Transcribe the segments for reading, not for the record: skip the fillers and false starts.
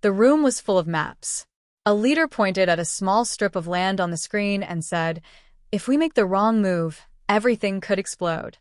The room was full of maps. A leader pointed at a small strip of land on the screen and said, "If we make the wrong move, everything could explode."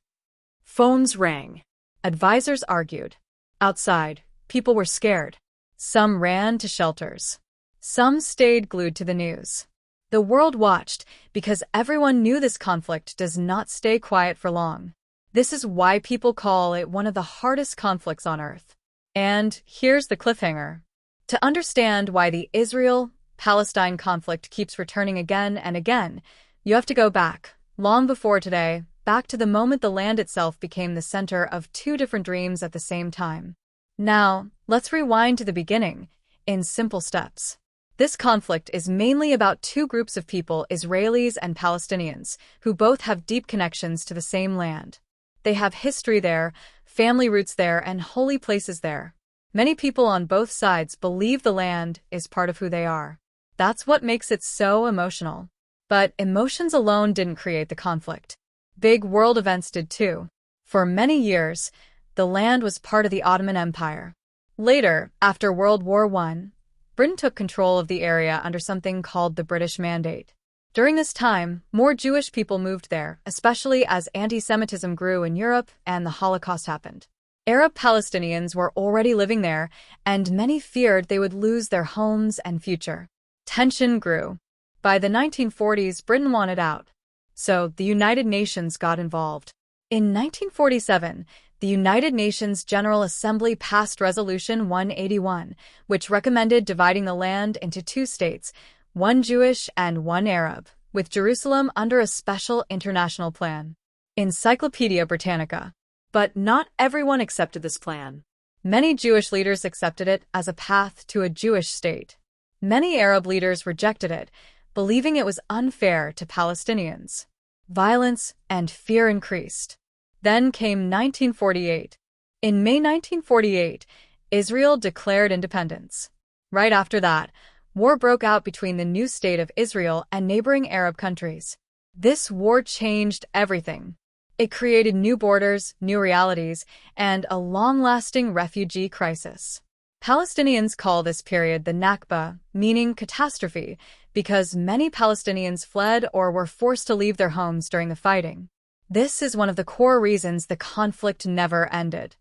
Phones rang. Advisors argued. Outside, people were scared. Some ran to shelters. Some stayed glued to the news. The world watched because everyone knew this conflict does not stay quiet for long. This is why people call it one of the hardest conflicts on Earth. And here's the cliffhanger. To understand why the Israel-Palestine conflict keeps returning again and again, you have to go back, long before today, back to the moment the land itself became the center of two different dreams at the same time. Now, let's rewind to the beginning, in simple steps. This conflict is mainly about two groups of people, Israelis and Palestinians, who both have deep connections to the same land. They have history there, family roots there, and holy places there. Many people on both sides believe the land is part of who they are. That's what makes it so emotional. But emotions alone didn't create the conflict. Big world events did too. For many years, the land was part of the Ottoman Empire. Later, after World War I, Britain took control of the area under something called the British Mandate. During this time, more Jewish people moved there, especially as anti-Semitism grew in Europe and the Holocaust happened. Arab Palestinians were already living there, and many feared they would lose their homes and future. Tension grew. By the 1940s, Britain wanted out. So the United Nations got involved. In 1947, the United Nations General Assembly passed Resolution 181, which recommended dividing the land into two states, one Jewish and one Arab, with Jerusalem under a special international plan. Encyclopedia Britannica. But not everyone accepted this plan. Many Jewish leaders accepted it as a path to a Jewish state. Many Arab leaders rejected it, believing it was unfair to Palestinians. Violence and fear increased. Then came 1948. In May 1948, Israel declared independence. Right after that, war broke out between the new state of Israel and neighboring Arab countries. This war changed everything. It created new borders, new realities, and a long-lasting refugee crisis. Palestinians call this period the Nakba, meaning catastrophe, because many Palestinians fled or were forced to leave their homes during the fighting. This is one of the core reasons the conflict never ended.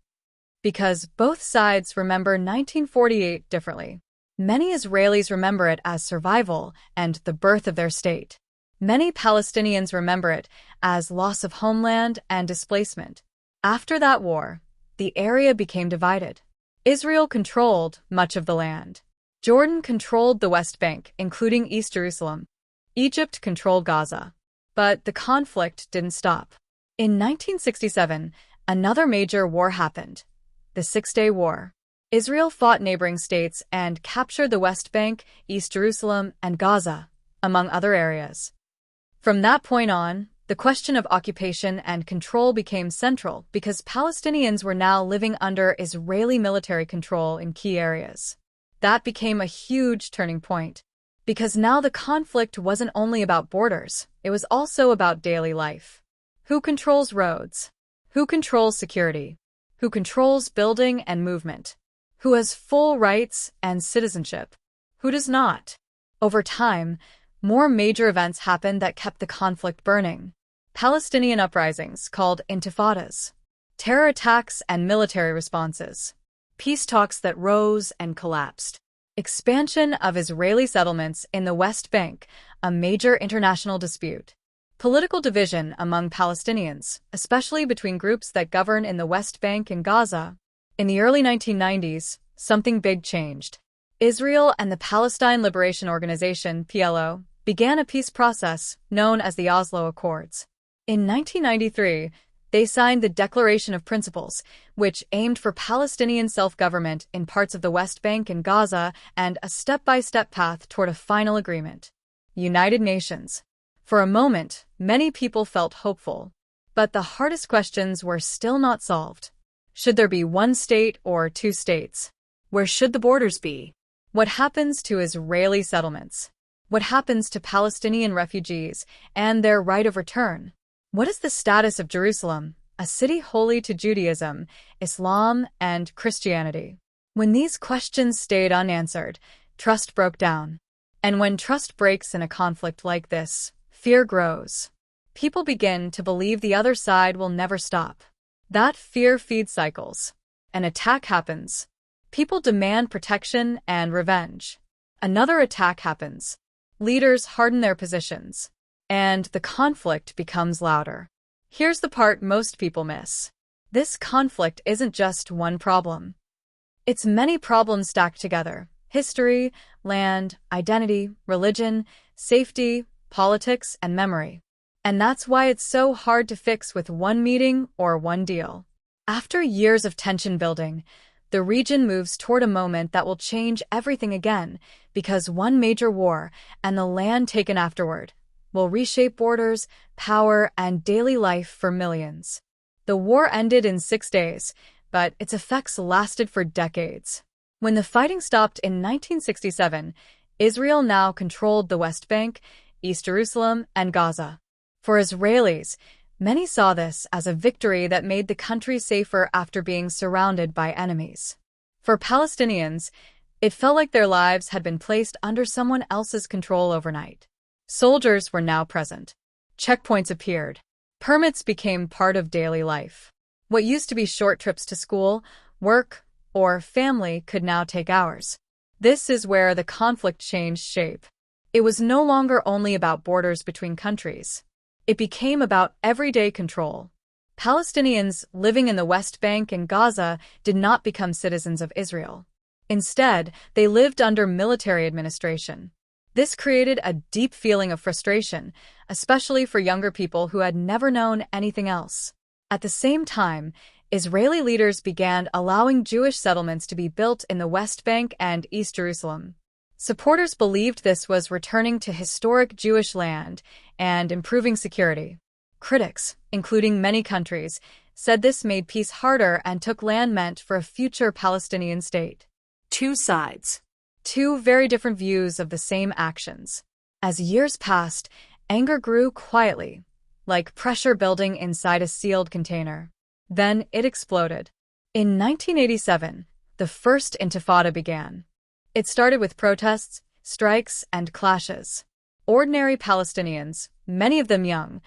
Because both sides remember 1948 differently. Many Israelis remember it as survival and the birth of their state. Many Palestinians remember it as loss of homeland and displacement. After that war, the area became divided. Israel controlled much of the land. Jordan controlled the West Bank, including East Jerusalem. Egypt controlled Gaza. But the conflict didn't stop. In 1967, another major war happened, the Six-Day War. Israel fought neighboring states and captured the West Bank, East Jerusalem, and Gaza, among other areas. From that point on, the question of occupation and control became central because Palestinians were now living under Israeli military control in key areas. That became a huge turning point, because now the conflict wasn't only about borders, it was also about daily life. Who controls roads? Who controls security? Who controls building and movement? Who has full rights and citizenship? Who does not? Over time, more major events happened that kept the conflict burning. Palestinian uprisings, called intifadas, terror attacks and military responses, peace talks that rose and collapsed, expansion of Israeli settlements in the West Bank, a major international dispute, political division among Palestinians, especially between groups that govern in the West Bank and Gaza. In the early 1990s, something big changed. Israel and the Palestine Liberation Organization, PLO, began a peace process known as the Oslo Accords. In 1993, they signed the Declaration of Principles, which aimed for Palestinian self-government in parts of the West Bank and Gaza and a step-by-step path toward a final agreement. United Nations. For a moment, many people felt hopeful. But the hardest questions were still not solved. Should there be one state or two states? Where should the borders be? What happens to Israeli settlements? What happens to Palestinian refugees and their right of return? What is the status of Jerusalem, a city holy to Judaism, Islam, and Christianity? When these questions stayed unanswered, trust broke down. And when trust breaks in a conflict like this, fear grows. People begin to believe the other side will never stop. That fear feeds cycles. An attack happens. People demand protection and revenge. Another attack happens. Leaders harden their positions. And the conflict becomes louder. Here's the part most people miss. This conflict isn't just one problem. It's many problems stacked together. History, land, identity, religion, safety, politics, and memory. And that's why it's so hard to fix with one meeting or one deal. After years of tension building, the region moves toward a moment that will change everything again, because one major war, and the land taken afterward, will reshape borders, power, and daily life for millions. The war ended in 6 days, but its effects lasted for decades. When the fighting stopped in 1967, Israel now controlled the West Bank, East Jerusalem, and Gaza. For Israelis, many saw this as a victory that made the country safer after being surrounded by enemies. For Palestinians, it felt like their lives had been placed under someone else's control overnight. Soldiers were now present. Checkpoints appeared. Permits became part of daily life. What used to be short trips to school, work, or family could now take hours. This is where the conflict changed shape. It was no longer only about borders between countries. It became about everyday control. Palestinians living in the West Bank and Gaza did not become citizens of Israel. Instead, they lived under military administration. This created a deep feeling of frustration, especially for younger people who had never known anything else. At the same time, Israeli leaders began allowing Jewish settlements to be built in the West Bank and East Jerusalem. Supporters believed this was returning to historic Jewish land and improving security. Critics, including many countries, said this made peace harder and took land meant for a future Palestinian state. Two sides. Two very different views of the same actions. As years passed, anger grew quietly, like pressure building inside a sealed container. Then it exploded. In 1987, the First Intifada began. It started with protests, strikes, and clashes. Ordinary Palestinians, many of them young,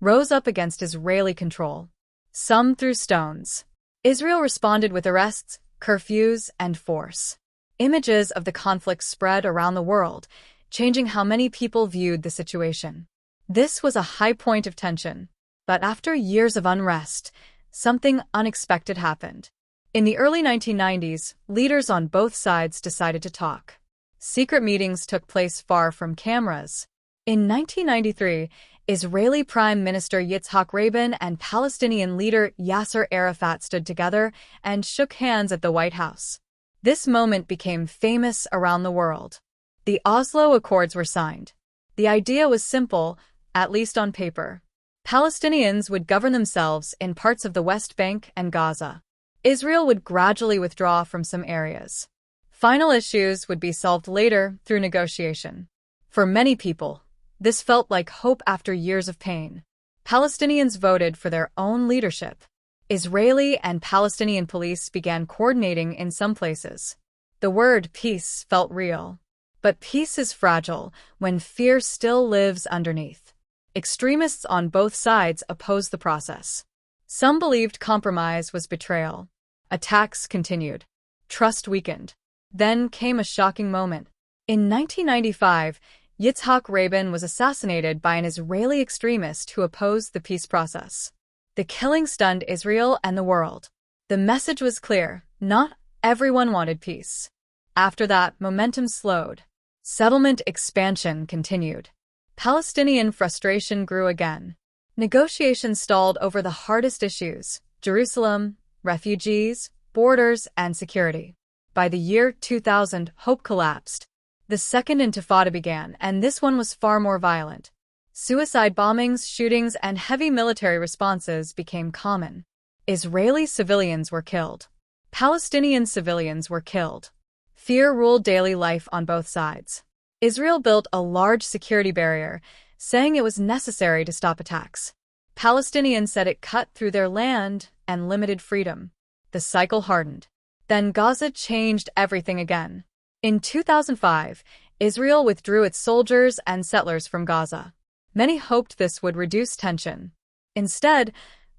rose up against Israeli control. Some threw stones. Israel responded with arrests, curfews, and force. Images of the conflict spread around the world, changing how many people viewed the situation. This was a high point of tension. But after years of unrest, something unexpected happened. In the early 1990s, leaders on both sides decided to talk. Secret meetings took place far from cameras. In 1993, Israeli Prime Minister Yitzhak Rabin and Palestinian leader Yasser Arafat stood together and shook hands at the White House. This moment became famous around the world. The Oslo Accords were signed. The idea was simple, at least on paper. Palestinians would govern themselves in parts of the West Bank and Gaza. Israel would gradually withdraw from some areas. Final issues would be solved later through negotiation. For many people, this felt like hope after years of pain. Palestinians voted for their own leadership. Israeli and Palestinian police began coordinating in some places. The word peace felt real. But peace is fragile when fear still lives underneath. Extremists on both sides opposed the process. Some believed compromise was betrayal. Attacks continued. Trust weakened. Then came a shocking moment. In 1995, Yitzhak Rabin was assassinated by an Israeli extremist who opposed the peace process. The killing stunned Israel and the world. The message was clear: not everyone wanted peace. After that, momentum slowed. Settlement expansion continued. Palestinian frustration grew again. Negotiations stalled over the hardest issues: Jerusalem, refugees, borders, and security. By the year 2000, hope collapsed. The Second Intifada began, and this one was far more violent. Suicide bombings, shootings, and heavy military responses became common. Israeli civilians were killed. Palestinian civilians were killed. Fear ruled daily life on both sides. Israel built a large security barrier, saying it was necessary to stop attacks. Palestinians said it cut through their land and limited freedom. The cycle hardened. Then Gaza changed everything again. In 2005, Israel withdrew its soldiers and settlers from Gaza. Many hoped this would reduce tension. Instead,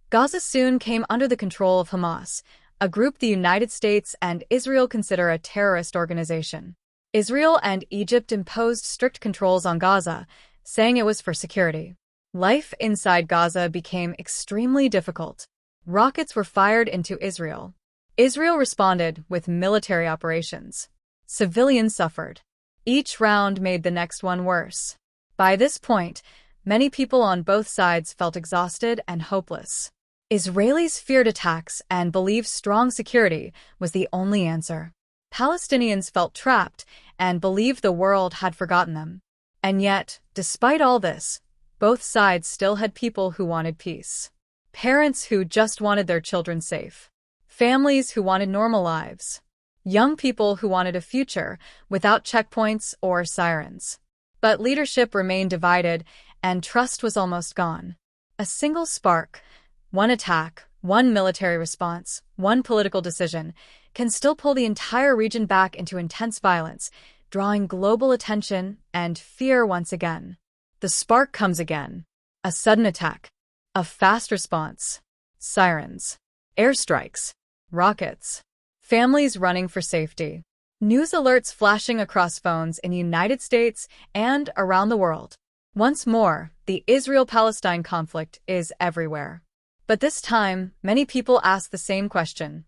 Gaza soon came under the control of Hamas, a group the United States and Israel consider a terrorist organization. Israel and Egypt imposed strict controls on Gaza, saying it was for security. Life inside Gaza became extremely difficult. Rockets were fired into Israel. Israel responded with military operations. Civilians suffered. Each round made the next one worse. By this point, many people on both sides felt exhausted and hopeless. Israelis feared attacks and believed strong security was the only answer. Palestinians felt trapped and believed the world had forgotten them. And yet, despite all this, both sides still had people who wanted peace. Parents who just wanted their children safe. Families who wanted normal lives. Young people who wanted a future without checkpoints or sirens. But leadership remained divided, and trust was almost gone. A single spark, one attack, one military response, one political decision, can still pull the entire region back into intense violence, drawing global attention and fear once again. The spark comes again. A sudden attack. A fast response. Sirens. Airstrikes. Rockets. Families running for safety. News alerts flashing across phones in the United States and around the world. Once more, the Israel-Palestine conflict is everywhere. But this time, many people ask the same question.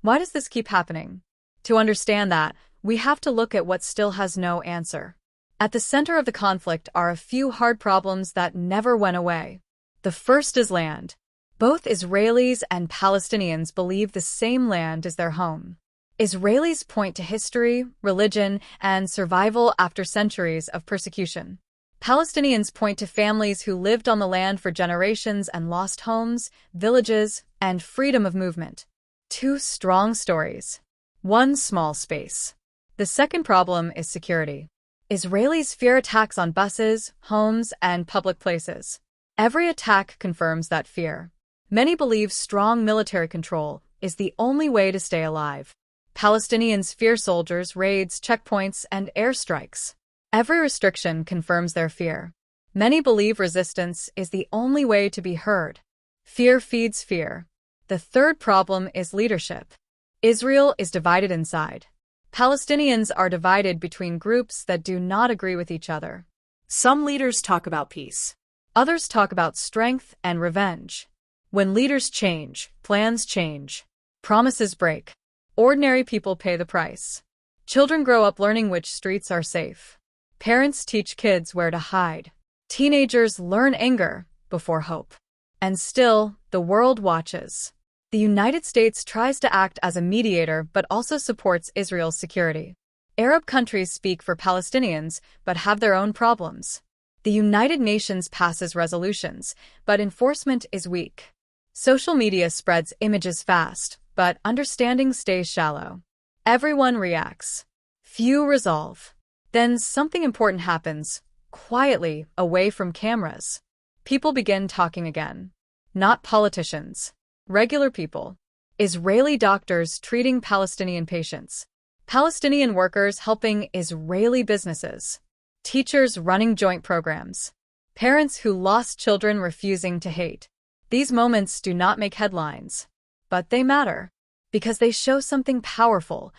Why does this keep happening? To understand that, we have to look at what still has no answer. At the center of the conflict are a few hard problems that never went away. The first is land. Both Israelis and Palestinians believe the same land is their home. Israelis point to history, religion, and survival after centuries of persecution. Palestinians point to families who lived on the land for generations and lost homes, villages, and freedom of movement. Two strong stories. One small space. The second problem is security. Israelis fear attacks on buses, homes, and public places. Every attack confirms that fear. Many believe strong military control is the only way to stay alive. Palestinians fear soldiers, raids, checkpoints, and airstrikes. Every restriction confirms their fear. Many believe resistance is the only way to be heard. Fear feeds fear. The third problem is leadership. Israel is divided inside. Palestinians are divided between groups that do not agree with each other. Some leaders talk about peace. Others talk about strength and revenge. When leaders change, plans change. Promises break. Ordinary people pay the price. Children grow up learning which streets are safe. Parents teach kids where to hide. Teenagers learn anger before hope. And still, the world watches. The United States tries to act as a mediator but also supports Israel's security. Arab countries speak for Palestinians but have their own problems. The United Nations passes resolutions, but enforcement is weak. Social media spreads images fast, but understanding stays shallow. Everyone reacts. Few resolve. Then something important happens, quietly, away from cameras. People begin talking again. Not politicians. Regular people. Israeli doctors treating Palestinian patients. Palestinian workers helping Israeli businesses. Teachers running joint programs. Parents who lost children refusing to hate. These moments do not make headlines. But they matter. Because they show something powerful.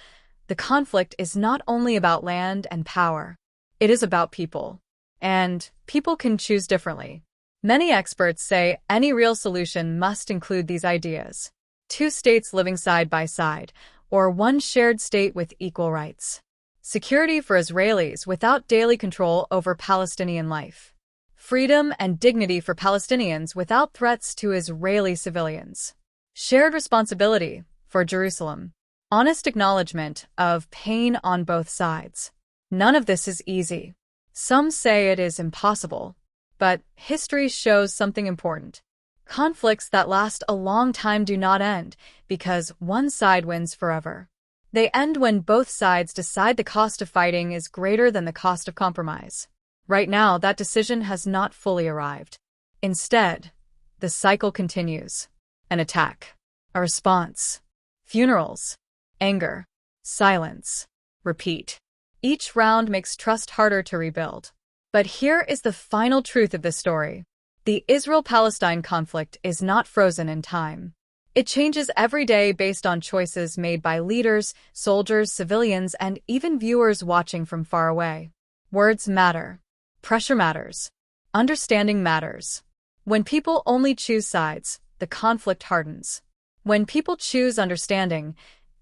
The conflict is not only about land and power. It is about people. And people can choose differently. Many experts say any real solution must include these ideas. Two states living side by side, or one shared state with equal rights. Security for Israelis without daily control over Palestinian life. Freedom and dignity for Palestinians without threats to Israeli civilians. Shared responsibility for Jerusalem. Honest acknowledgement of pain on both sides. None of this is easy. Some say it is impossible. But history shows something important. Conflicts that last a long time do not end because one side wins forever. They end when both sides decide the cost of fighting is greater than the cost of compromise. Right now, that decision has not fully arrived. Instead, the cycle continues. An attack. A response. Funerals. Anger. Silence. Repeat. Each round makes trust harder to rebuild. But here is the final truth of this story. The Israel-Palestine conflict is not frozen in time. It changes every day based on choices made by leaders, soldiers, civilians, and even viewers watching from far away. Words matter. Pressure matters. Understanding matters. When people only choose sides, the conflict hardens. When people choose understanding,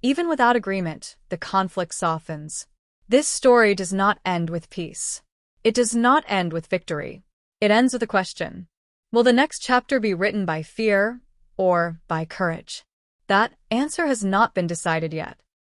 even without agreement, the conflict softens. This story does not end with peace. It does not end with victory. It ends with a question. Will the next chapter be written by fear or by courage? That answer has not been decided yet.